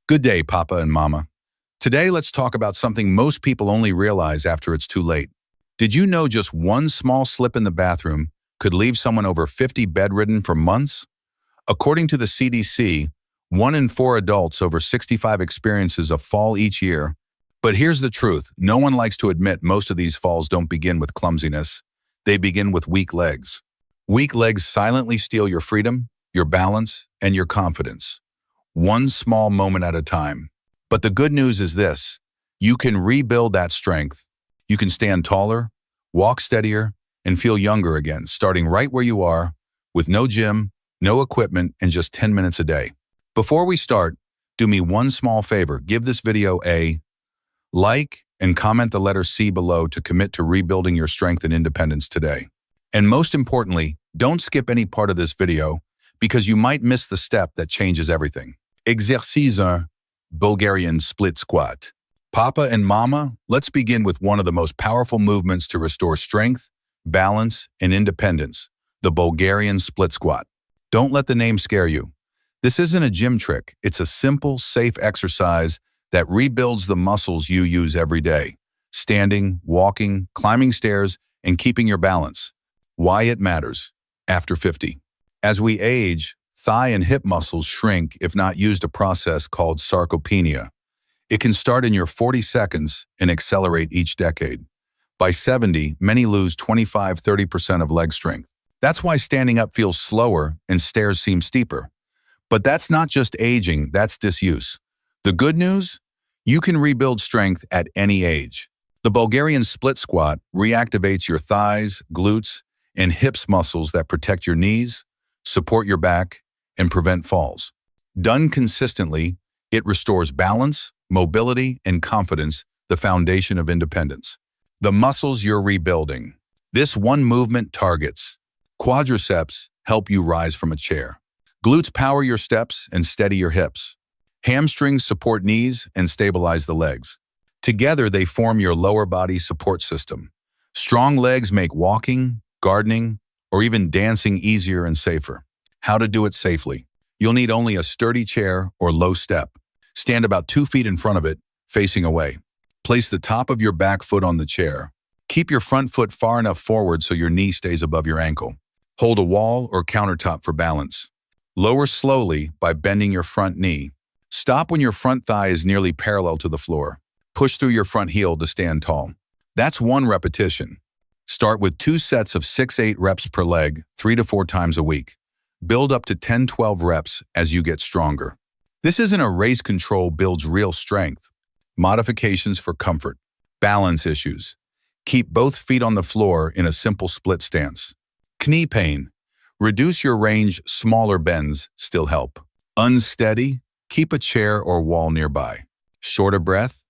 Good day, Papa and Mama. Today, let's talk about something most people only realize after it's too late. Did you know just one small slip in the bathroom could leave someone over 50 bedridden for months? According to the CDC, 1 in 4 adults over 65 experiences a fall each year. But here's the truth. No one likes to admit most of these falls don't begin with clumsiness. They begin with weak legs. Weak legs silently steal your freedom, your balance, and your confidence. One small moment at a time. But the good news is this: you can rebuild that strength. You can stand taller, walk steadier, and feel younger again, starting right where you are, with no gym, no equipment, and just 10 minutes a day. Before we start, do me one small favor. Give this video a like and comment the letter C below to commit to rebuilding your strength and independence today. And most importantly, don't skip any part of this video because you might miss the step that changes everything. Exercice 1, Bulgarian split squat. Papa and Mama, let's begin with one of the most powerful movements to restore strength, balance, and independence, the Bulgarian split squat. Don't let the name scare you. This isn't a gym trick. It's a simple, safe exercise that rebuilds the muscles you use every day. Standing, walking, climbing stairs, and keeping your balance. Why it matters. After 50. As we age, thigh and hip muscles shrink if not used, a process called sarcopenia. It can start in your 40 seconds and accelerate each decade. By 70, many lose 25–30% of leg strength. That's why standing up feels slower and stairs seem steeper. But that's not just aging, that's disuse. The good news? You can rebuild strength at any age. The Bulgarian split squat reactivates your thighs, glutes, and hips muscles that protect your knees, support your back, and prevent falls. Done consistently, it restores balance, mobility, and confidence, the foundation of independence. The muscles you're rebuilding. This one movement targets. Quadriceps help you rise from a chair. Glutes power your steps and steady your hips. Hamstrings support knees and stabilize the legs. Together, they form your lower body support system. Strong legs make walking, gardening, or even dancing easier and safer. How to do it safely. You'll need only a sturdy chair or low step. Stand about 2 feet in front of it, facing away. Place the top of your back foot on the chair. Keep your front foot far enough forward so your knee stays above your ankle. Hold a wall or countertop for balance. Lower slowly by bending your front knee. Stop when your front thigh is nearly parallel to the floor. Push through your front heel to stand tall. That's 1 repetition. Start with 2 sets of 6–8 reps per leg, 3 to 4 times a week. Build up to 10–12 reps as you get stronger. This isn't a race. Control builds real strength. Modifications for comfort. Balance issues. Keep both feet on the floor in a simple split stance. Knee pain. Reduce your range. Smaller bends still help. Unsteady. Keep a chair or wall nearby. Short of breath.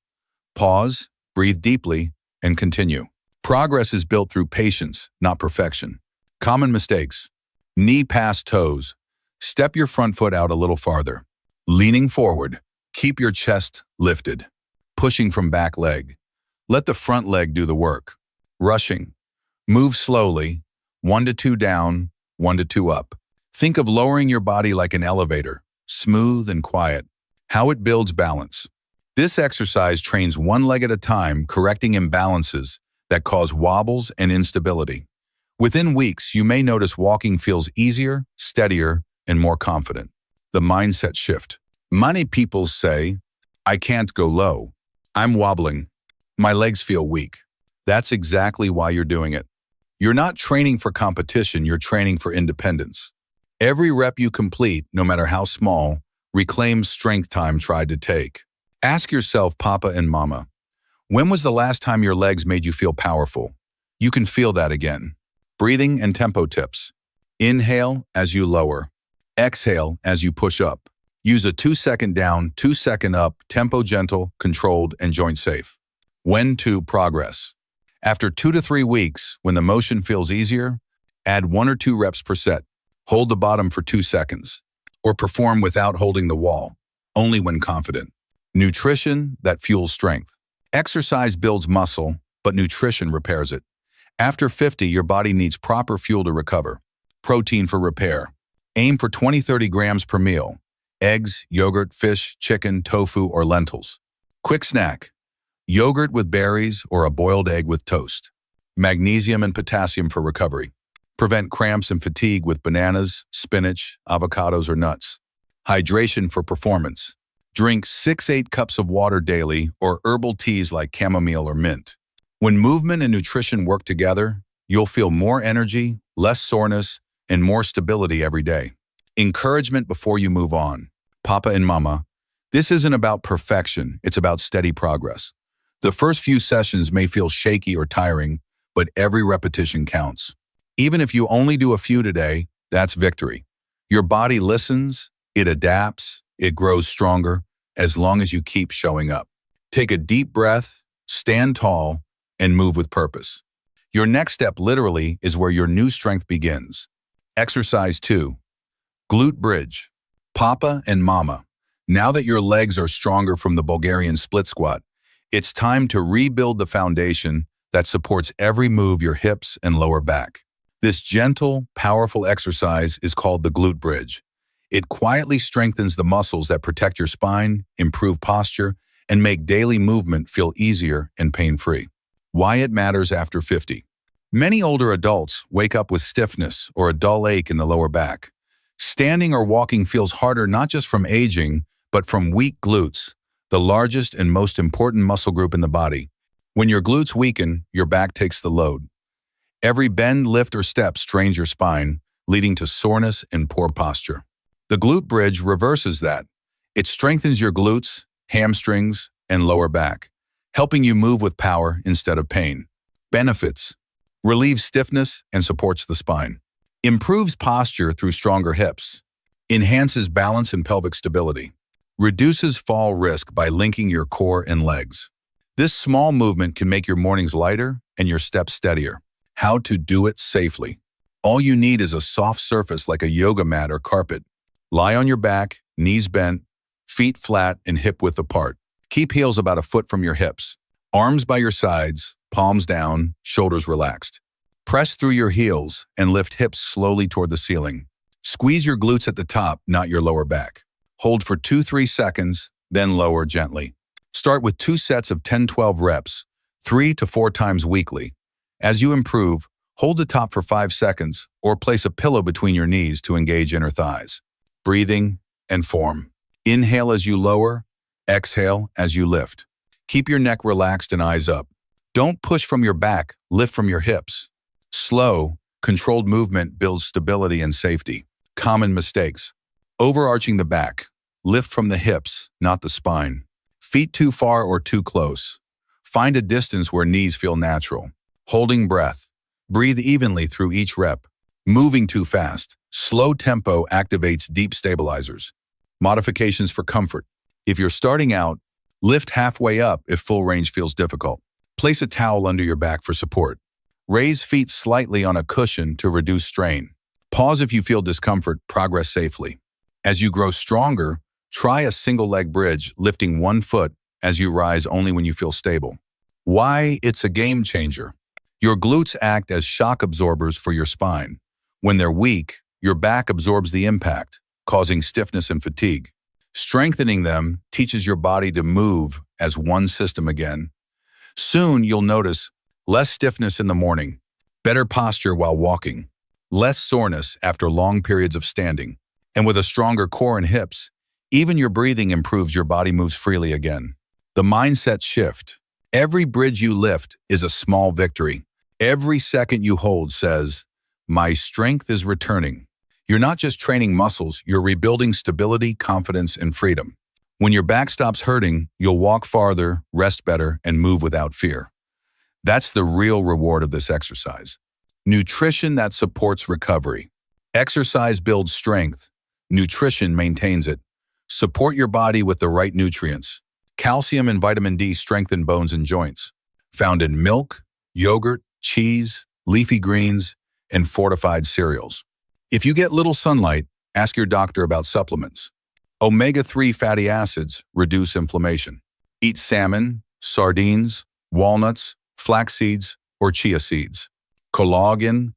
Pause, breathe deeply, and continue. Progress is built through patience, not perfection. Common mistakes. Knee past toes. Step your front foot out a little farther. Leaning forward. Keep your chest lifted. Pushing from back leg. Let the front leg do the work. Rushing. Move slowly. 1 to 2 down, 1 to 2 up. Think of lowering your body like an elevator, smooth and quiet. How it builds balance. This exercise trains one leg at a time, correcting imbalances that cause wobbles and instability. Within weeks, you may notice walking feels easier, steadier, and more confident. The mindset shift. Many people say, "I can't go low. I'm wobbling. My legs feel weak." That's exactly why you're doing it. You're not training for competition, you're training for independence. Every rep you complete, no matter how small, reclaims strength time tried to take. Ask yourself, Papa and Mama, when was the last time your legs made you feel powerful? You can feel that again. Breathing and tempo tips. Inhale as you lower. Exhale as you push up. Use a 2-second down, 2-second up, tempo gentle, controlled, and joint safe. When to progress. After 2 to 3 weeks, when the motion feels easier, add 1 or 2 reps per set. Hold the bottom for 2 seconds. Or perform without holding the wall, only when confident. Nutrition that fuels strength. Exercise builds muscle, but nutrition repairs it. After 50, your body needs proper fuel to recover. Protein for repair. Aim for 20–30 grams per meal. eggs, yogurt, fish, chicken, tofu, or lentils. Quick snack: yogurt with berries or a boiled egg with toast. Magnesium and potassium for recovery. Prevent cramps and fatigue with bananas, spinach, avocados, or nuts. Hydration for performance. Drink 6-8 cups of water daily or herbal teas like chamomile or mint. When movement and nutrition work together, you'll feel more energy, less soreness, and more stability every day. Encouragement before you move on. Papa and Mama, this isn't about perfection, it's about steady progress. The first few sessions may feel shaky or tiring, but every repetition counts. Even if you only do a few today, that's victory. Your body listens, it adapts, it grows stronger, as long as you keep showing up. Take a deep breath, stand tall, and move with purpose. Your next step literally is where your new strength begins. Exercise 2. Glute bridge. Papa and Mama, now that your legs are stronger from the Bulgarian split squat, it's time to rebuild the foundation that supports every move your hips and lower back. This gentle, powerful exercise is called the glute bridge. It quietly strengthens the muscles that protect your spine, improve posture, and make daily movement feel easier and pain-free. Why it matters after 50. Many older adults wake up with stiffness or a dull ache in the lower back. Standing or walking feels harder not just from aging, but from weak glutes, the largest and most important muscle group in the body. When your glutes weaken, your back takes the load. Every bend, lift, or step strains your spine, leading to soreness and poor posture. The glute bridge reverses that. It strengthens your glutes, hamstrings, and lower back, helping you move with power instead of pain. Benefits: relieves stiffness and supports the spine. Improves posture through stronger hips. Enhances balance and pelvic stability. Reduces fall risk by linking your core and legs. This small movement can make your mornings lighter and your steps steadier. How to do it safely. All you need is a soft surface like a yoga mat or carpet. Lie on your back, knees bent, feet flat and hip width apart. Keep heels about a foot from your hips. Arms by your sides, palms down, shoulders relaxed. Press through your heels and lift hips slowly toward the ceiling. Squeeze your glutes at the top, not your lower back. Hold for 2-3 seconds, then lower gently. Start with 2 sets of 10-12 reps, 3 to 4 times weekly. As you improve, hold the top for 5 seconds or place a pillow between your knees to engage inner thighs. Breathing and form. Inhale as you lower, exhale as you lift. Keep your neck relaxed and eyes up. Don't push from your back, lift from your hips. Slow, controlled movement builds stability and safety. Common mistakes: overarching the back, lift from the hips, not the spine. Feet too far or too close. Find a distance where knees feel natural. Holding breath. Breathe evenly through each rep. Moving too fast. Slow tempo activates deep stabilizers. Modifications for comfort. If you're starting out, lift halfway up if full range feels difficult. Place a towel under your back for support. Raise feet slightly on a cushion to reduce strain. Pause if you feel discomfort, progress safely. As you grow stronger, try a single leg bridge, lifting 1 foot as you rise only when you feel stable. Why it's a game changer. Your glutes act as shock absorbers for your spine. When they're weak, your back absorbs the impact, causing stiffness and fatigue. Strengthening them teaches your body to move as one system again. Soon you'll notice less stiffness in the morning, better posture while walking, less soreness after long periods of standing. And with a stronger core and hips, even your breathing improves, your body moves freely again. The mindset shift. Every bridge you lift is a small victory. Every second you hold says, "My strength is returning." You're not just training muscles, you're rebuilding stability, confidence, and freedom. When your back stops hurting, you'll walk farther, rest better, and move without fear. That's the real reward of this exercise. Nutrition that supports recovery. Exercise builds strength. Nutrition maintains it. Support your body with the right nutrients. Calcium and vitamin D strengthen bones and joints. Found in milk, yogurt, cheese, leafy greens, and fortified cereals. If you get little sunlight, ask your doctor about supplements. Omega-3 fatty acids reduce inflammation. Eat salmon, sardines, walnuts, flax seeds, or chia seeds. Collagen,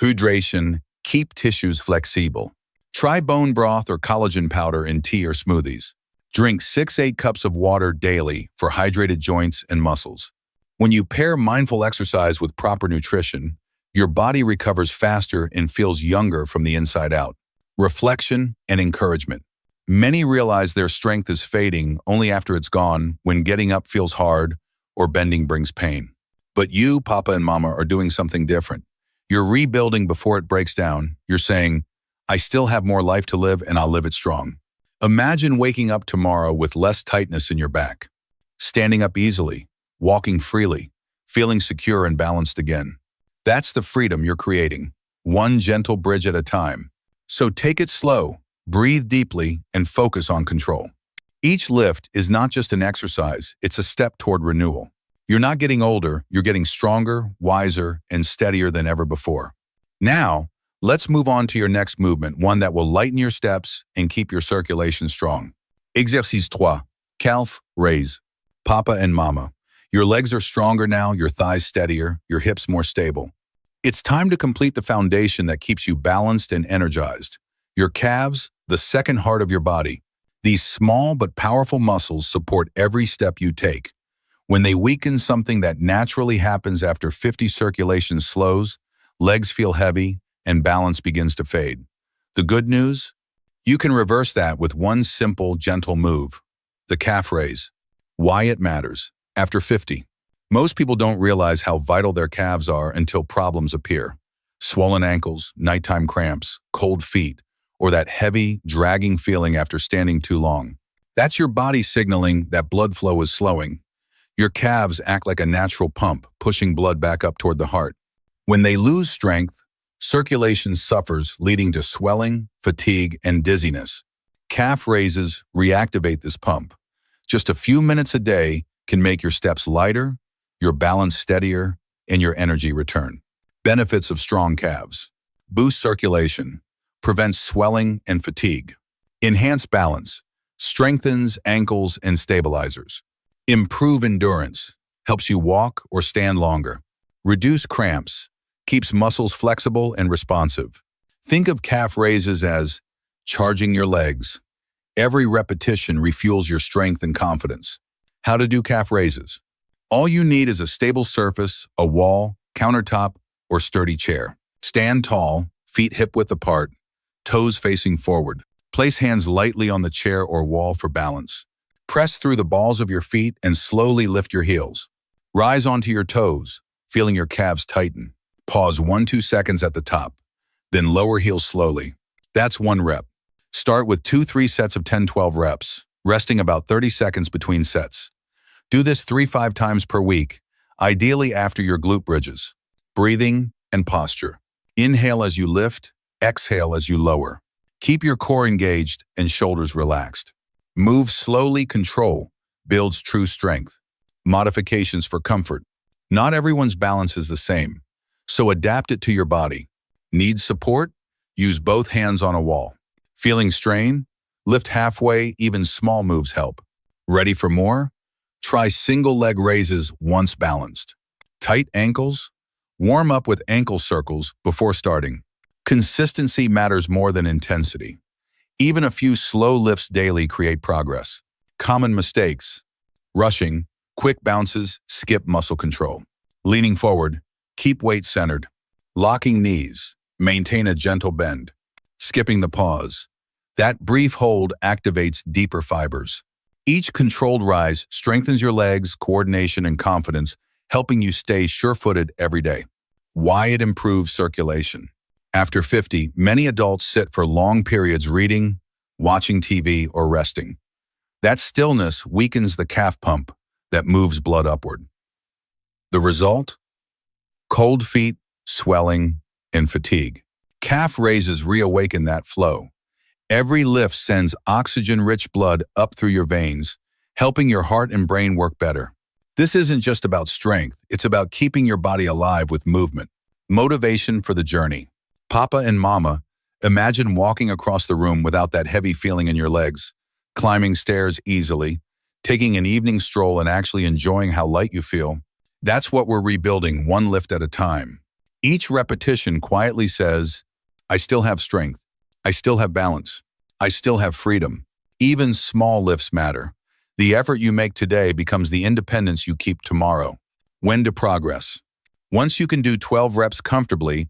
hydration, keep tissues flexible. Try bone broth or collagen powder in tea or smoothies. Drink 6-8 cups of water daily for hydrated joints and muscles. When you pair mindful exercise with proper nutrition, your body recovers faster and feels younger from the inside out. Reflection and encouragement. Many realize their strength is fading only after it's gone, when getting up feels hard or bending brings pain. But you, Papa and Mama, are doing something different. You're rebuilding before it breaks down. You're saying, I still have more life to live and I'll live it strong. Imagine waking up tomorrow with less tightness in your back, standing up easily, walking freely, feeling secure and balanced again. That's the freedom you're creating, one gentle bridge at a time. So take it slow, breathe deeply, and focus on control. Each lift is not just an exercise, it's a step toward renewal. You're not getting older, you're getting stronger, wiser, and steadier than ever before. Now, let's move on to your next movement, one that will lighten your steps and keep your circulation strong. Exercice 3. Calf raise. Papa and Mama, your legs are stronger now, your thighs steadier, your hips more stable. It's time to complete the foundation that keeps you balanced and energized. Your calves, the second heart of your body. These small but powerful muscles support every step you take. When they weaken, something that naturally happens after 50 circulation slows, legs feel heavy, and balance begins to fade. The good news? You can reverse that with one simple, gentle move. The calf raise. Why it matters. After 50. Most people don't realize how vital their calves are until problems appear. Swollen ankles, nighttime cramps, cold feet, or that heavy, dragging feeling after standing too long. That's your body signaling that blood flow is slowing. Your calves act like a natural pump, pushing blood back up toward the heart. When they lose strength, circulation suffers, leading to swelling, fatigue, and dizziness. Calf raises reactivate this pump. Just a few minutes a day can make your steps lighter, your balance steadier, and your energy return. Benefits of strong calves. Boost circulation. Prevents swelling and fatigue. Enhance balance. Strengthens ankles and stabilizers. Improve endurance. Helps you walk or stand longer. Reduce cramps. Keeps muscles flexible and responsive. Think of calf raises as charging your legs. Every repetition refuels your strength and confidence. How to do calf raises. All you need is a stable surface, a wall, countertop, or sturdy chair. Stand tall, feet hip-width apart, toes facing forward. Place hands lightly on the chair or wall for balance. Press through the balls of your feet and slowly lift your heels. Rise onto your toes, feeling your calves tighten. Pause 1-2 seconds at the top, then lower heels slowly. That's 1 rep. Start with 2-3 sets of 10-12 reps, resting about 30 seconds between sets. Do this 3-5 times per week, ideally after your glute bridges. Breathing and posture. Inhale as you lift, exhale as you lower. Keep your core engaged and shoulders relaxed. Move slowly, control, builds true strength. Modifications for comfort. Not everyone's balance is the same, so adapt it to your body. Need support? Use both hands on a wall. Feeling strain? Lift halfway, even small moves help. Ready for more? Try single leg raises once balanced. Tight ankles? Warm up with ankle circles before starting. Consistency matters more than intensity. Even a few slow lifts daily create progress. Common mistakes. Rushing, quick bounces, skip muscle control. Leaning forward, keep weight centered. Locking knees, maintain a gentle bend. Skipping the pause. That brief hold activates deeper fibers. Each controlled rise strengthens your legs, coordination, and confidence, helping you stay sure-footed every day. Why it improves circulation. After 50, many adults sit for long periods reading, watching TV, or resting. That stillness weakens the calf pump that moves blood upward. The result? Cold feet, swelling, and fatigue. Calf raises reawaken that flow. Every lift sends oxygen-rich blood up through your veins, helping your heart and brain work better. This isn't just about strength, it's about keeping your body alive with movement. Motivation for the journey. Papa and Mama, imagine walking across the room without that heavy feeling in your legs, climbing stairs easily, taking an evening stroll and actually enjoying how light you feel. That's what we're rebuilding, one lift at a time. Each repetition quietly says, I still have strength. I still have balance. I still have freedom. Even small lifts matter. The effort you make today becomes the independence you keep tomorrow. When to progress. Once you can do 12 reps comfortably,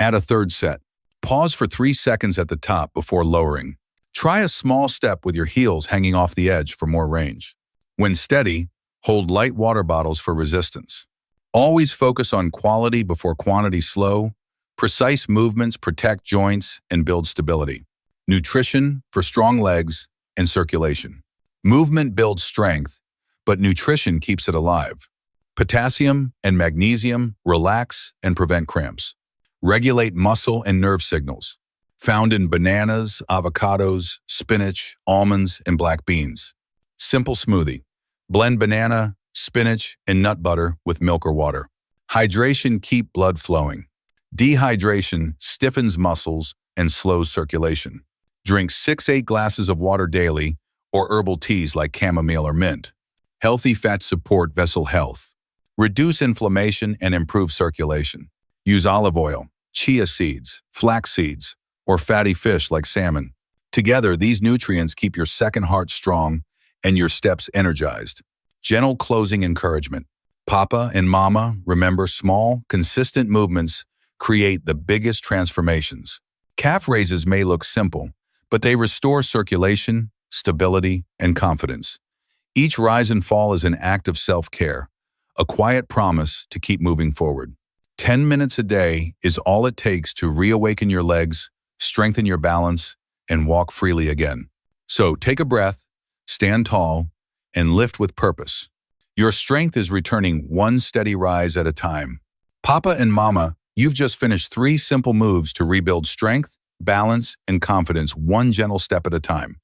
add a third set. Pause for 3 seconds at the top before lowering. Try a small step with your heels hanging off the edge for more range. When steady, hold light water bottles for resistance. Always focus on quality before quantity. Slow, precise movements protect joints and build stability. Nutrition for strong legs and circulation. Movement builds strength, but nutrition keeps it alive. Potassium and magnesium relax and prevent cramps. Regulate muscle and nerve signals. Found in bananas, avocados, spinach, almonds, and black beans. Simple smoothie. Blend banana, spinach, and nut butter with milk or water. Hydration keeps blood flowing. Dehydration stiffens muscles and slows circulation. Drink 6-8 glasses of water daily or herbal teas like chamomile or mint. Healthy fats support vessel health. Reduce inflammation and improve circulation. Use olive oil, chia seeds, flax seeds, or fatty fish like salmon. Together, these nutrients keep your second heart strong and your steps energized. Gentle closing encouragement. Papa and Mama, remember, small, consistent movements create the biggest transformations. Calf raises may look simple, but they restore circulation, stability, and confidence. Each rise and fall is an act of self-care, a quiet promise to keep moving forward. 10 minutes a day is all it takes to reawaken your legs, strengthen your balance, and walk freely again. So take a breath, stand tall, and lift with purpose. Your strength is returning one steady rise at a time. Papa and Mama, you've just finished 3 simple moves to rebuild strength, balance, and confidence one gentle step at a time.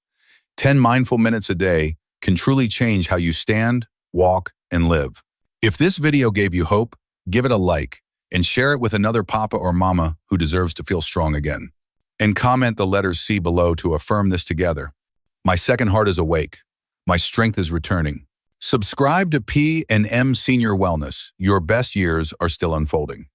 10 mindful minutes a day can truly change how you stand, walk, and live. If this video gave you hope, give it a like and share it with another Papa or Mama who deserves to feel strong again. And comment the letters C below to affirm this together. My second heart is awake. My strength is returning. Subscribe to P&M Senior Wellness. Your best years are still unfolding.